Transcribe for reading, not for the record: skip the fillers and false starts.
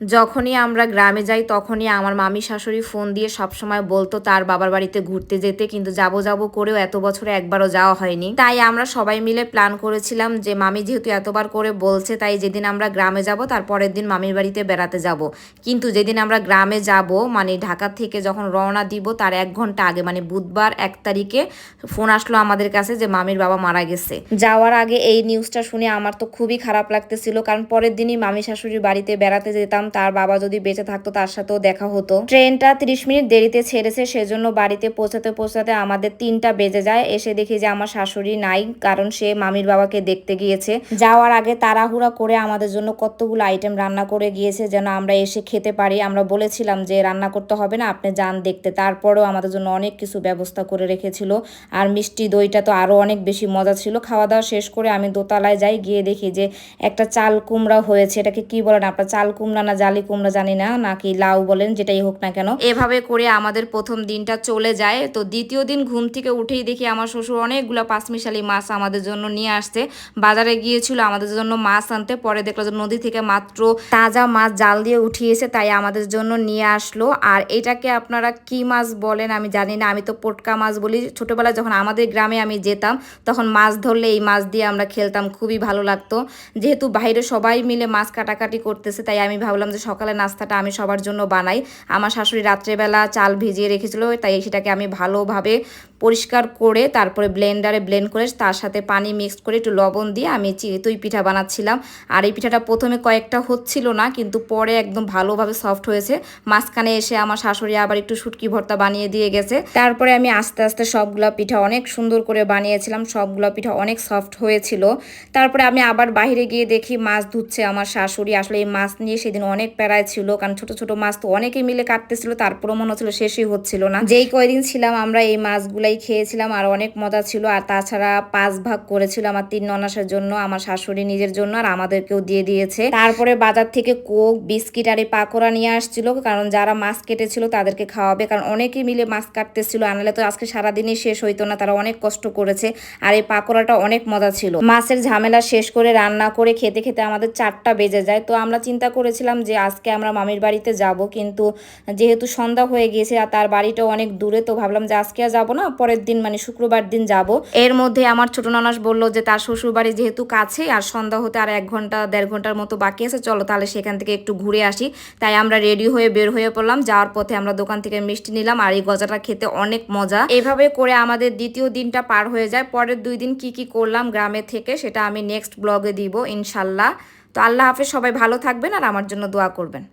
যখনই আমরা গ্রামে যাই তখনই আমার মামি শাশুড়ি ফোন দিয়ে সবসময় বলতো তার বাবার বাড়িতে ঘুরতে যেতে, কিন্তু যাবো যাবো করেও এত বছরে একবারও যাওয়া হয়নি। তাই আমরা সবাই মিলে প্ল্যান করেছিলাম যে মামি যেহেতু এতবার করে বলছে, তাই যেদিন আমরা গ্রামে যাব তার পরের দিন মামির বাড়িতে বেড়াতে যাব। কিন্তু যেদিন আমরা গ্রামে যাব মানে ঢাকা থেকে যখন রওনা দিব তার 1 ঘন্টা আগে মানে বুধবার 1 তারিখে ফোন আসলো আমাদের কাছে যে মামির বাবা মারা গেছে। যাওয়ার আগে এই নিউজটা শুনে আমার তো খুবই খারাপ লাগতেছিল, কারণ পরের দিনই মামি শাশুড়ির বাড়িতে বেড়াতে যেতাম, তার বাবা যদি বেঁচে থাকতো তার সাথেও দেখা হতো। ট্রেনটা 30 মিনিট দেরিতে ছেড়েছে, সেজন্য বাড়িতে পৌঁছাতে পৌঁছাতে আমাদের 3টা বেজে যায়। এসে দেখি যে আমার শাশুড়ি নাই, কারণ সে মামির বাবাকে দেখতে গিয়েছে। যাওয়ার আগে তাড়াহুড়া করে আমাদের জন্য কতগুলো আইটেম রান্না করে গিয়েছে যেন আমরা এসে খেতে পারি। আমরা বলেছিলাম যে রান্না করতে হবে না, আপনি যান দেখতে, তারপরেও আমাদের জন্য অনেক কিছু ব্যবস্থা করে রেখেছিল। আর মিষ্টি দইটা তো আরো অনেক বেশি মজা ছিল। খাওয়া দাওয়া শেষ করে আমি দোতলায় যাই, গিয়ে দেখি যে একটা চাল কুমড়া হয়েছে। এটাকে কি বলেন আপনার, চাল কুমড়া না জালি কুমড়া জানি না, নাকি লাউ বলেন, যেটাই হোক না কেন। এভাবে করে আমাদের প্রথম দিনটা চলে যায়। তো দ্বিতীয় দিন ঘুম থেকে উঠেই দেখি আমার শ্বশুর অনেকগুলো পাঁচমিশালি মাছ আমাদের জন্য নিয়ে আসছে। বাজারে গিয়েছিল আমাদের জন্য মাছ আনতে, পরে দেখলো যে নদী থেকে মাত্র তাজা মাছ জাল দিয়ে উঠিয়েছে, তাই আমাদের জন্য নিয়ে আসলো। আর এটাকে আপনারা কি মাছ বলেন আমি জানি না, আমি তো পটকা মাছ বলি। ছোটবেলায় যখন আমাদের গ্রামে আমি যেতাম তখন মাছ ধরলে এই মাছ দিয়ে আমরা খেলতাম, খুবই ভালো লাগতো। যেহেতু বাইরে সবাই মিলে মাছ কাটাকাটি করতেছে, তাই আমি ভাবলাম যে সকালে নাস্তাটা আমি সবার জন্য বানাই। আমার শাশুড়ি রাত্রেবেলা চাল ভিজিয়ে রেখেছিল, তাই সেটাকে আমি ভালোভাবে পরিষ্কার করে তারপরে ব্লেন্ডারে ব্লেন্ড করে তার সাথে পানি মিক্স করে একটু লবণ দিয়ে আমি চিতই পিঠা বানাচ্ছিলাম। আর এই পিঠাটা প্রথমে কয়েকটা হচ্ছিল না, কিন্তু পরে একদম ভালোভাবে সফট হয়েছে। মাঝখানে এসে আমার শাশুড়ি আবার একটু শুটকি ভর্তা বানিয়ে দিয়ে গেছে। তারপরে আমি আস্তে আস্তে সবগুলা পিঠা অনেক সুন্দর করে বানিয়েছিলাম, সবগুলা পিঠা অনেক সফট হয়েছিল। তারপরে আমি আবার বাইরে গিয়ে দেখি মাছ ধুচ্ছে আমার শাশুড়ি। আসলে এই মাছ নিয়ে সেদিন অনেক প্যারায় ছিল, কারণ ছোট ছোট মাছ তো অনেকে মিলে কাটতেছিল, তারপরও মনে হচ্ছিল শেষই হচ্ছিল না। যেই কয়দিন ছিলাম আমরা এই মাছগুলাই খেয়েছিলাম আর অনেক মজা ছিল। আর তাছাড়া 5 ভাগ করেছিল আমার 3 ননাসের জন্য, আমার শাশুড়ি নিজের জন্য, আর আমাদেরকেও দিয়ে দিয়েছে। তারপরে বাজার থেকে কোক বিস্কিট আর এই পাকোড়া নিয়ে আসছিল, কারণ যারা মাছ কেটেছিল তাদেরকে খাওয়াবে, কারণ অনেকেই মিলে মাছ কাটতেছিল, আনলে তো আজকে সারাদিনই শেষ হইতো না, তারা অনেক কষ্ট করেছে। আর এই পাকোড়াটা অনেক মজা ছিল। মাছের ঝামেলা শেষ করে রান্না করে খেতে খেতে আমাদের 4টা বেজে যায়। তো আমরা চিন্তা করেছিলাম যে আজকে আমরা মামির বাড়িতে যাব, কিন্তু যেহেতু সন্ধ্যা হয়ে গিয়েছে আর তার বাড়িটাও অনেক দূরে, তো ভাবলাম যে আজকে আর যাবো না, পরের দিন মানে শুক্রবার দিন যাব। এর মধ্যে আমার ছোট ননাস বলল যে তার শ্বশুর বাড়ি যেহেতু কাছে আর সন্ধ্যা হতে আর 1 ঘন্টা 1.5 ঘন্টার মতো বাকি আছে, চলো তাহলে সেখান থেকে একটু ঘুরে আসি। তাই আমরা রেডি হয়ে বের হয়ে পড়লাম। যাওয়ার পথে আমরা দোকান থেকে মিষ্টি নিলাম, আর এই গজাটা খেতে অনেক মজা। এভাবে করে আমাদের দ্বিতীয় দিনটা পার হয়ে যায়। পরের 2 দিন কি কি করলাম গ্রামে থেকে সেটা আমি নেক্সট ব্লগে দিব ইনশাল্লাহ। তো আল্লাহ হাফেজ, সবাই ভালো থাকবেন আর আমার জন্য দোয়া করবেন।